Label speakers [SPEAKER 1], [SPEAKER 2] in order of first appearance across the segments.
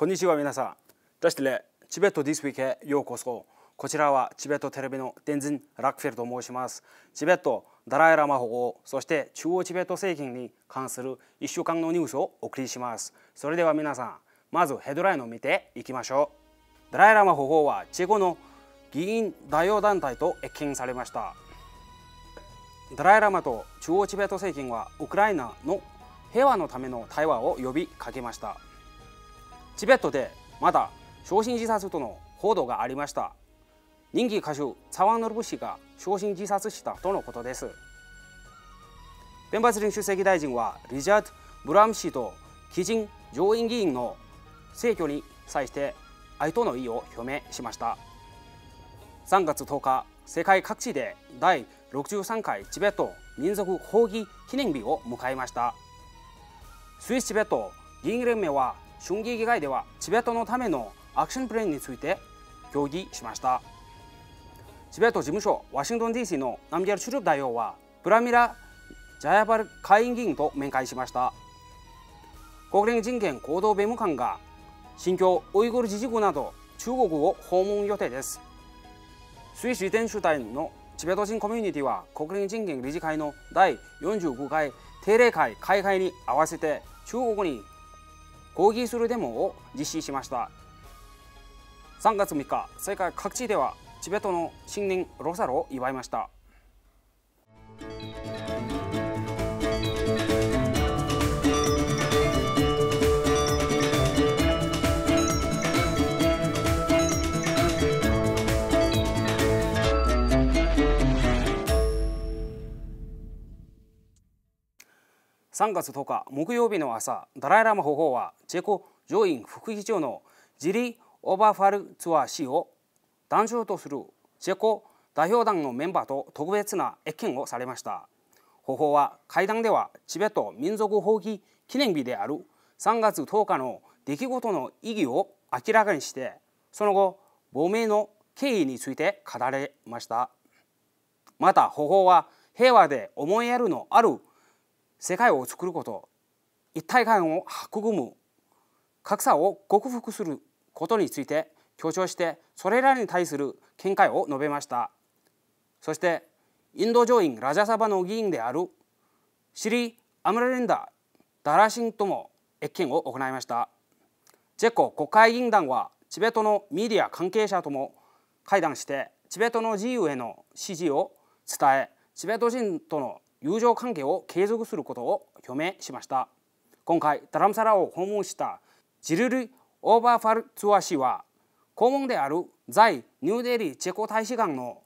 [SPEAKER 1] こんにちは皆さん。ダシテレチベット This Week へようこそ。こちらはチベットテレビのデンズン・ラックフェルと申します。チベットダライラマ保護、そして中央チベット政権に関する1週間のニュースをお送りします。それでは皆さん、まずヘッドラインを見ていきましょう。ダライラマ保護はチェコの議員代表団体と謁見されました。ダライラマと中央チベット政権はウクライナの平和のための対話を呼びかけました。チベットでまだ焼身自殺との報道がありました。人気歌手ツァワンノルブ氏が焼身自殺したとのことです。ベンバツリン主席大臣はリジャード・ブラム氏と基人上院議員の逝去に際して哀悼の意を表明しました。3月10日、世界各地で第63回チベット民族放棄記念日を迎えました。スイスチベット議員連盟は春季議会ではチベットのためのアクションプランについて協議しました。チベット事務所ワシントン DC のナムギャル・シュルプ代表はプラミラ・ジャヤバル下院議員と面会しました。国連人権行動弁務官が新疆ウイグル自治区など中国を訪問予定です。スイス移転主体のチベット人コミュニティは国連人権理事会の第45回定例会開会に合わせて中国に抗議するデモを実施しました。3月3日、世界各地ではチベットの新年ロサロを祝いました。3月10日木曜日の朝、ダライラマ保護はチェコ上院副議長のジリ・オバファルツワ氏を団長とするチェコ代表団のメンバーと特別な謁見をされました。保護は会談ではチベット民族放棄記念日である3月10日の出来事の意義を明らかにして、その後亡命の経緯について語られました。また保護は平和で思いやりのある世界を作ること、一体感を育む、格差を克服することについて強調して、それらに対する見解を述べました。そしてインド上院ラジャサバの議員であるシリ・アムラリンダ・ダラシンとも謁見を行いました。チェコ国会議員団はチベットのメディア関係者とも会談してチベットの自由への支持を伝え、チベット人との友情関係を継続することを表明しました。今回ダラムサラを訪問したジルリ・オーバーファルツワ氏は、公門である在ニューデリーチェコ大使館の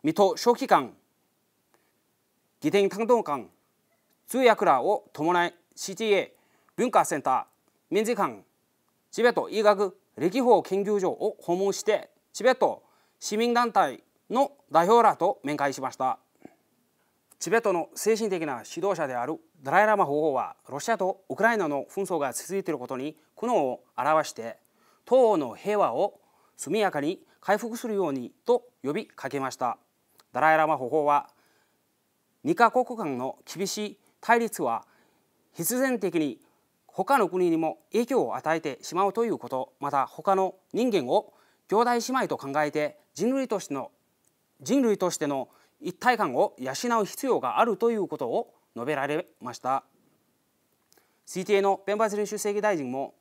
[SPEAKER 1] 水戸書記官、議典担当官、通訳らを伴い CTA 文化センター、民事館、チベット医学歴法研究所を訪問して、チベット市民団体の代表らと面会しました。チベットの精神的な指導者であるダライラマ保護は、ロシアとウクライナの紛争が続いていることに苦悩を表して、東欧の平和を速やかに回復するようにと呼びかけました。ダライラマ保護は、2カ国間の厳しい対立は必然的に他の国にも影響を与えてしまうということ、また他の人間を兄弟姉妹と考えて人類としての一体感を養う必要があるということを述べられました。 CTA のベンバツリン主席大臣も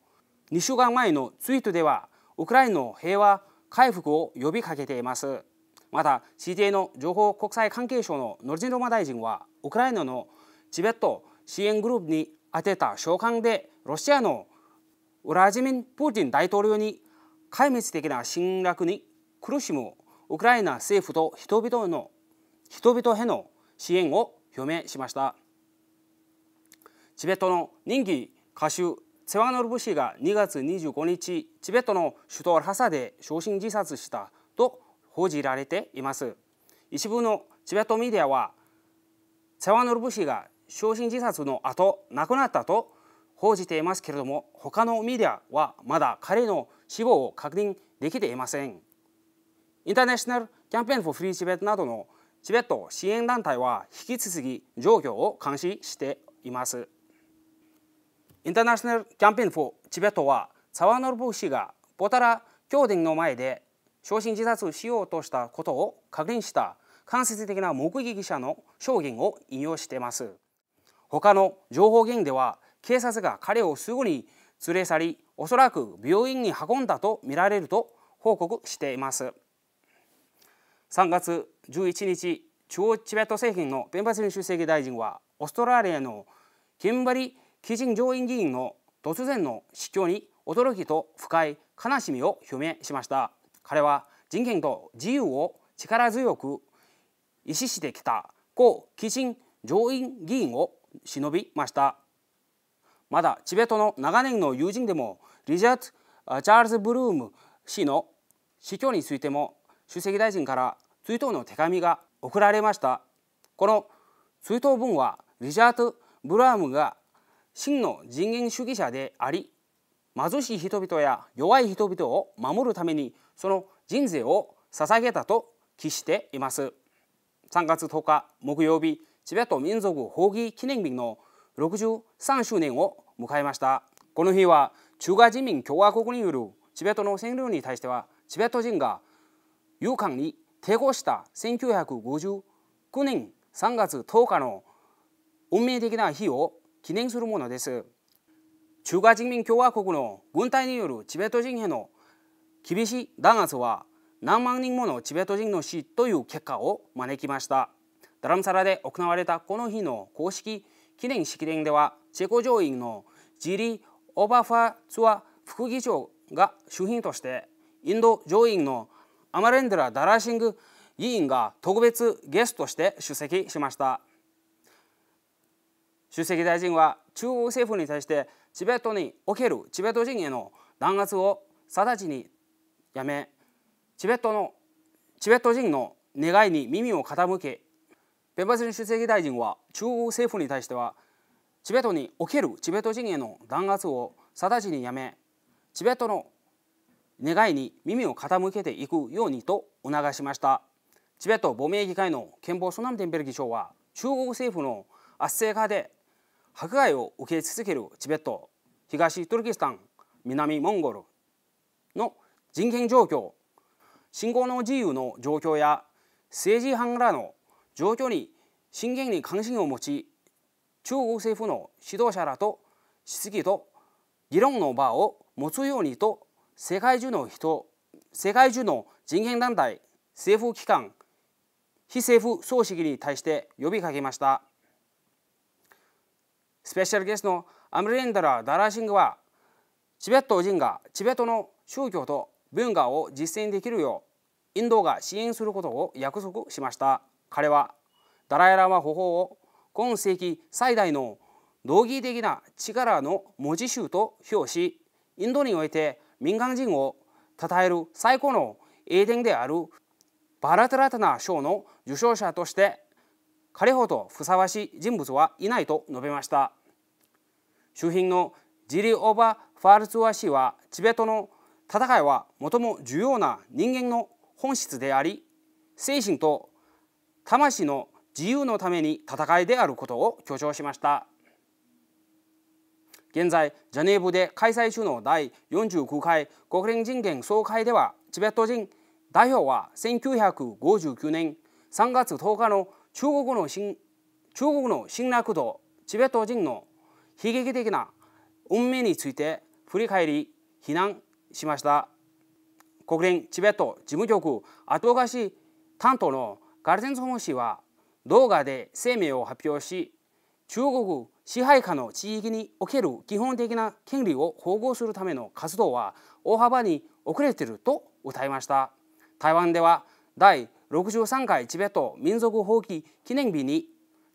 [SPEAKER 1] 2週間前のツイートではウクライナの平和回復を呼びかけています。また CTA の情報国際関係省のノルジンドマ大臣は、ウクライナのチベット支援グループに宛てた書簡で、ロシアのウラジミン・プーチン大統領に壊滅的な侵略に苦しむウクライナ政府と人々への支援を表明しました。チベットの人気歌手ツェワノルブ氏が2月25日、チベットの首都ラハサで焼身自殺したと報じられています。一部のチベットメディアは、ツェワノルブ氏が焼身自殺の後亡くなったと報じていますけれども、他のメディアはまだ彼の死亡を確認できていません。インターナショナルキャンペーンフォーフリーチベットなどのチベット支援団体は引き続き状況を監視しています。インターナショナルキャンペーンフォーチベットは沢信氏がポタラ宮殿の前で焼身自殺しようとしたことを確認した間接的な目撃者の証言を引用しています。他の情報源では、警察が彼をすぐに連れ去り、おそらく病院に運んだとみられると報告しています。3月11日、中央チベット政権のペンバスリン出席大臣は、オーストラリアのキンバリ・キジン上院議員の突然の死去に驚きと深い悲しみを表明しました。彼は人権と自由を力強く維持してきた故キジン上院議員を偲びました。まだチベットの長年の友人でもリチャード・チャールズ・ブルーム氏の死去についても出席大臣から追悼の手紙が送られました。この追悼文はリチャード・ブルームが真の人権主義者であり、貧しい人々や弱い人々を守るためにその人生を捧げたと記しています。3月10日木曜日、チベット民族放棄記念日の63周年を迎えました。この日は中華人民共和国によるチベットの占領に対しては、チベット人が勇敢に抵抗した1959年3月10日の運命的な日を記念するものです。中華人民共和国の軍隊によるチベット人への厳しい弾圧は何万人ものチベット人の死という結果を招きました。ダラムサラで行われたこの日の公式記念式典では、チェコ上院のジリ・オバファツワ副議長が主賓として、インド上院のアマレンドラ・ダラシング議員が特別ゲストとして出席しました。出席大臣は中国政府に対してチベットにおけるチベット人への弾圧を直ちにやめ、チベット人の願いに耳を傾け、ペンバスリン出席大臣は中国政府に対してはチベットにおけるチベット人への弾圧を直ちにやめ、チベットの願いに耳を傾けていくようにと促しました。チベット亡命議会のケンボ・ソナムテンベル議長は、中国政府の圧政下で迫害を受け続けるチベット、東トルキスタン、南モンゴルの人権状況、信仰の自由の状況や政治犯らの状況に真剣に関心を持ち、中国政府の指導者らと質疑と議論の場を持つようにと、世界中の人権団体、政府機関、非政府組織に対して呼びかけました。スペシャルゲストのアムレンダラ・ダラシングは、チベット人がチベットの宗教と文化を実践できるようインドが支援することを約束しました。彼はダライラマ法皇を今世紀最大の道義的な力の持ち主と評し、インドにおいて民間人を称える最高の栄典であるバラトラタナ賞の受賞者として彼ほどふさわしい人物はいないと述べました。主賓のジリ・オバ・ファルツワ氏は、チベットの戦いは最も重要な人間の本質であり、精神と魂の自由のために戦いであることを強調しました。現在ジャネーブで開催中の第49回国連人権総会では、チベット人代表は1959年3月10日の中国の侵略とチベット人の悲劇的な運命について振り返り非難しました。国連チベット事務局後動かし担当のガルテンソム氏は動画で声明を発表し、中国支配下の地域における基本的な権利を保護するための活動は大幅に遅れていると訴えました。台湾では第63回チベット民族放棄記念日に、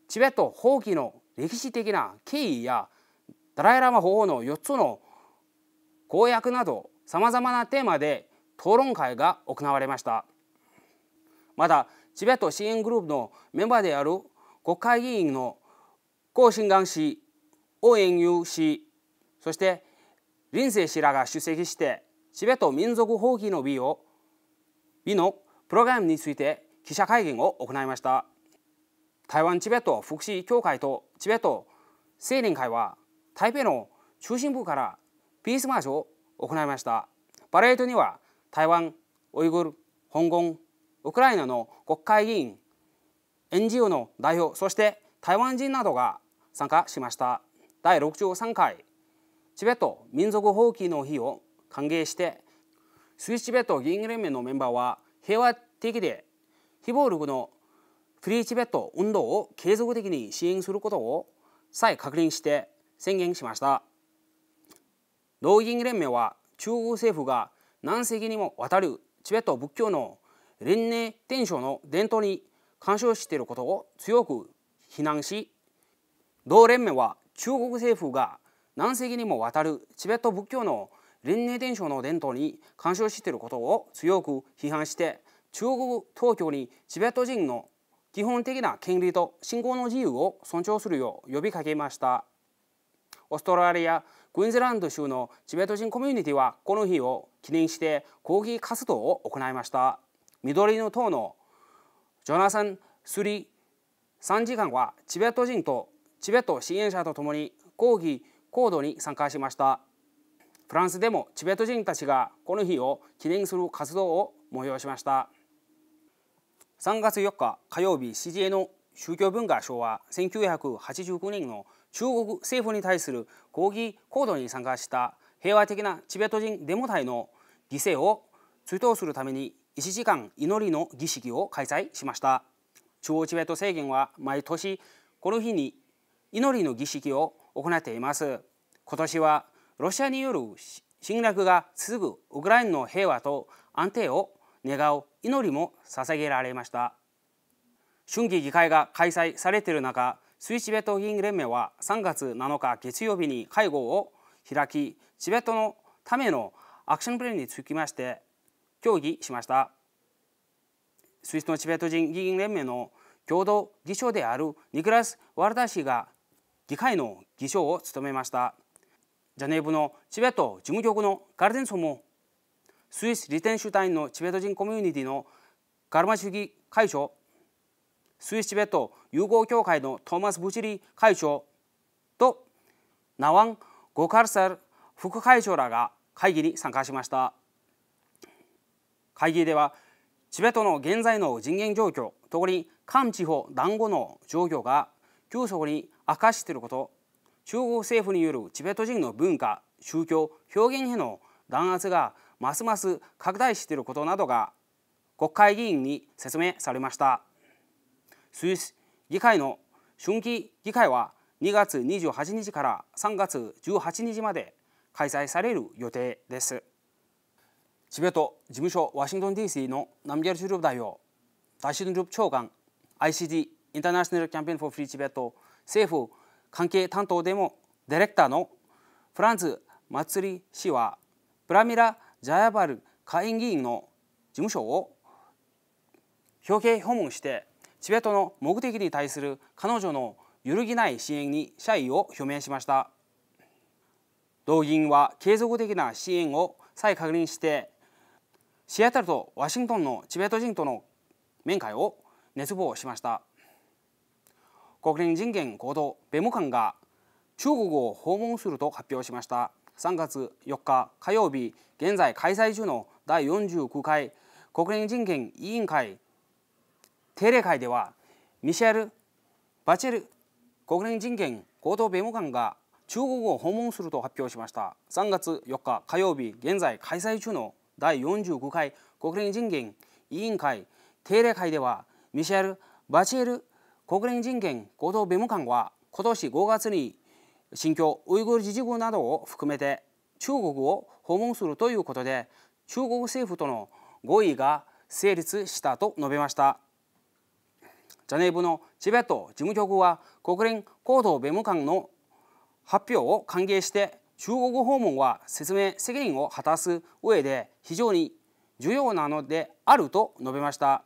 [SPEAKER 1] チベット放棄の歴史的な経緯やダライラマ法皇の4つの公約などさまざまなテーマで討論会が行われました。またチベット支援グループのメンバーである国会議員の江新剛氏、王延友氏、そして林清氏らが出席して、チベット民族放棄の美のプログラムについて記者会見を行いました。台湾チベット福祉協会とチベット青年会は、台北の中心部からピースマーチを行いました。パレードには台湾、ウイグル、香港、ウクライナの国会議員、NGO の代表、そして台湾人などが参加しました。第63回チベット民族放棄の日を歓迎して、スイスチベット議員連盟のメンバーは平和的で非暴力のフリーチベット運動を継続的に支援することを再確認して宣言しました。同議員連盟は中国政府が何世紀にもわたるチベット仏教の輪廻伝承の伝統に干渉していることを強く非難し、同連盟は中国政府が何世紀にもわたるチベット仏教の輪廻伝承の伝統に干渉していることを強く批判して、中国当局にチベット人の基本的な権利と信仰の自由を尊重するよう呼びかけました。オーストラリア・クイーンズランド州のチベット人コミュニティはこの日を記念して抗議活動を行いました。緑の党のジョナサン・スリ参事官はチベット人とチベット支援者とともに抗議行動に参加しました。フランスでもチベット人たちがこの日を記念する活動を催しました。3月4日火曜日、CGA の宗教文化賞は1989年の中国政府に対する抗議行動に参加した平和的なチベット人デモ隊の犠牲を追悼するために1時間祈りの儀式を開催しました。中央チベット政権は毎年この日に祈りの儀式を行っています。今年はロシアによる侵略が続くウクライナの平和と安定を願う祈りも捧げられました。春季議会が開催されている中、スイスチベット議員連盟は3月7日月曜日に会合を開き、チベットのためのアクションプランにつきまして協議しました。スイスのチベット人議員連盟の共同議長であるニクラス・ワルダ氏が議会の議長を務めました。ジャネーブのチベット事務局のガルデンソも、スイス・リテンシュタインのチベット人コミュニティのガルマ主義会長、スイスチベット友好協会のトーマス・ブチリ会長とナワン・ゴカルサル副会長らが会議に参加しました。会議ではチベットの現在の人権状況、特に韓地方団子の状況が急速に悪化していること、中国政府によるチベット人の文化、宗教、表現への弾圧がますます拡大していることなどが国会議員に説明されました。スイス議会の春季議会は2月28日から3月18日まで開催される予定です。チベット事務所ワシントン DC のナムギャルチュルプ代表、ダシドンルプ長官、ICT インターナショナルキャンペーンフォーフリーチベット政府関係担当でもディレクターのフランツ・マツリ氏は、プラミラ・ジャヤバル下院議員の事務所を表敬訪問して、チベットの目的に対する彼女の揺るぎない支援に謝意を表明しました。同議員は継続的な支援を再確認して、シアトルとワシントンのチベット人との面会を熱望しました。国連人権高等弁務官が中国を訪問すると発表しました。3月4日火曜日、現在開催中の第49回国連人権委員会定例会では、ミシェル・バチェル国連人権高等弁務官が中国を訪問すると発表しました。3月4日火曜日、現在開催中の第45回国連人権委員会定例会では、ミシェル・バチェル国連人権高等弁務官は今年5月に新疆ウイグル自治区などを含めて中国を訪問するということで、中国政府との合意が成立したと述べました。ジャネーブのチベット事務局は国連高等弁務官の発表を歓迎して、中国訪問は説明責任を果たす上で非常に重要なのであると述べました。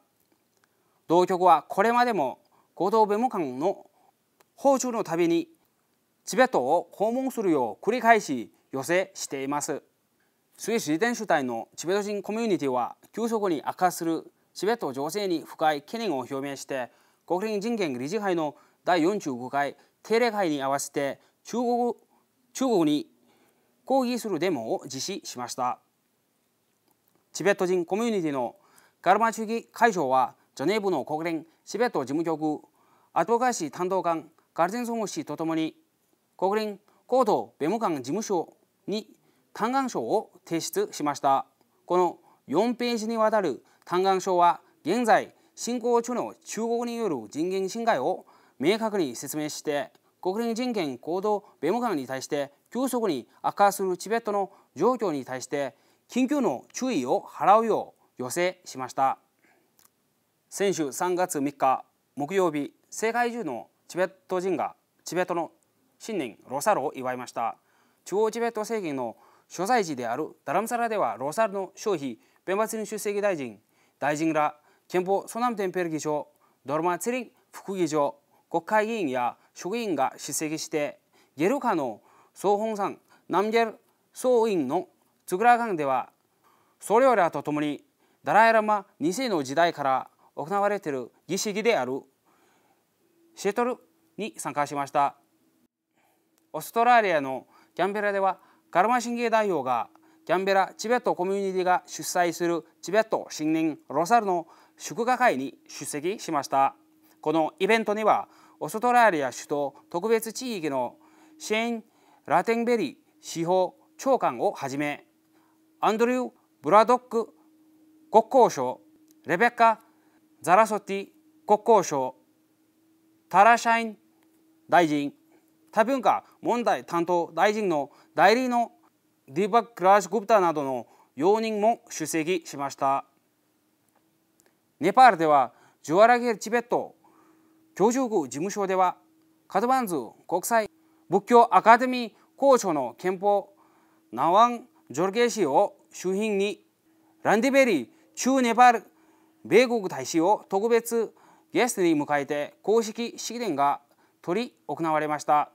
[SPEAKER 1] 同局はこれまでも高等弁務官の訪中のたびにチベットを訪問するよう繰り返し要請しています。スイス・リテンシュタインのチベット人コミュニティは急速に悪化するチベット情勢に深い懸念を表明して、国連人権理事会の第45回定例会に合わせて中国に抗議するデモを実施しました。チベット人コミュニティのガルマチュギ会長は、ジュネーブの国連チベット事務局アドボカシー担当官ガルゼンソム氏とともに、国連高等弁務官事務所に嘆願書を提出しました。この4ページにわたる嘆願書は、現在進行中の中国による人権侵害を明確に説明して、国連人権高等弁務官に対して急速に悪化するチベットの状況に対して緊急の注意を払うよう要請しました。先週3月3日木曜日、世界中のチベット人がチベットの新年ロサルを祝いました。中央チベット政権の所在地であるダラムサラでは、ロサルの消費弁罰人出席大臣ら憲法ソナムテンペル議長、ドルマツリン副議長、国会議員や職員が出席して、ゲルカの総本山ナムゲル総員のツグラガンでは、僧侶らと共にダライラマ2世の時代から行われている儀式であるシェトルに参加しました。オーストラリアのキャンベラでは、ガルマ神経代表がキャンベラチベットコミュニティが主催するチベット新年ロサルの祝賀会に出席しました。このイベントには、オーストラリア首都特別地域のシェーン・ラテンベリー司法長官をはじめ、アンドリュー・ブラドック国交省、レベッカ・ザラソティ国交省、タラシャイン大臣、多文化問題担当大臣の代理のディバック・ラージ・グプタなどの要人も出席しました。ネパールでは、ジュアラゲルチベット居住区事務所では、カドバンズ国際仏教アカデミー校長の憲法ナワン・ジョルゲ氏を周辺に、ランディベリー駐ネパール米国大使を特別ゲストに迎えて公式式典が執り行われました。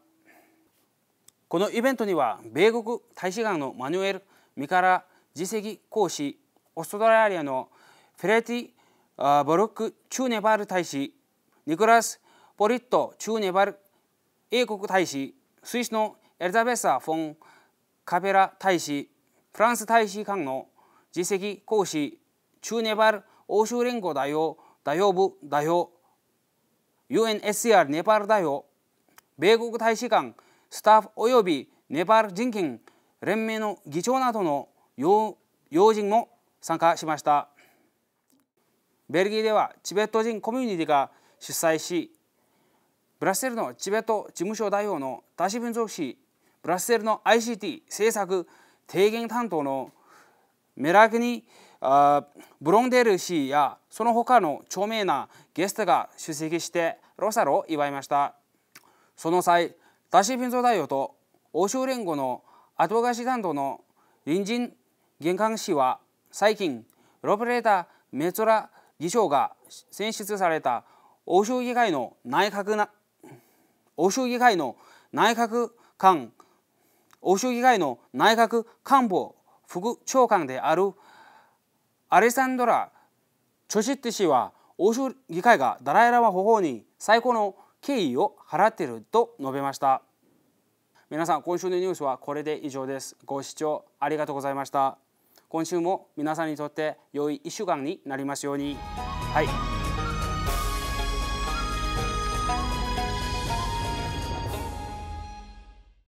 [SPEAKER 1] このイベントには、米国大使館のマニュエル・ミカラ次席公使、オーストラリアのフェレティ・ボルック駐ネパール大使、ニコラス・ポリット駐ネパール英国大使、スイスのエリザベサ・フォン・カペラ大使、フランス大使館の次席公使、駐ネパール欧州連合代表部代表、UNSCR ネパール代表、米国大使館スタッフおよびネパール人権連盟の議長などの要人も参加しました。ベルギーではチベット人コミュニティが主催し、ブラッセルのチベット事務所代表の多子民族誌、ブラッセルの ICT 政策提言担当のメラグニ・ブロンデル氏やその他の著名なゲストが出席してロサルを祝いました。その際、多子民族代表と欧州連合のアドボカシー担当の隣人玄関氏は、最近ロブレータ・メツォラ議長が選出された欧州議会の内閣官房副長官であるアレサンドラ・チョシッテ氏は、欧州議会がダライ・ラマ法皇に最高の敬意を払っていると述べました。皆さん、今週のニュースはこれで以上です。ご視聴ありがとうございました。今週も皆さんにとって良い1週間になりますように。はい。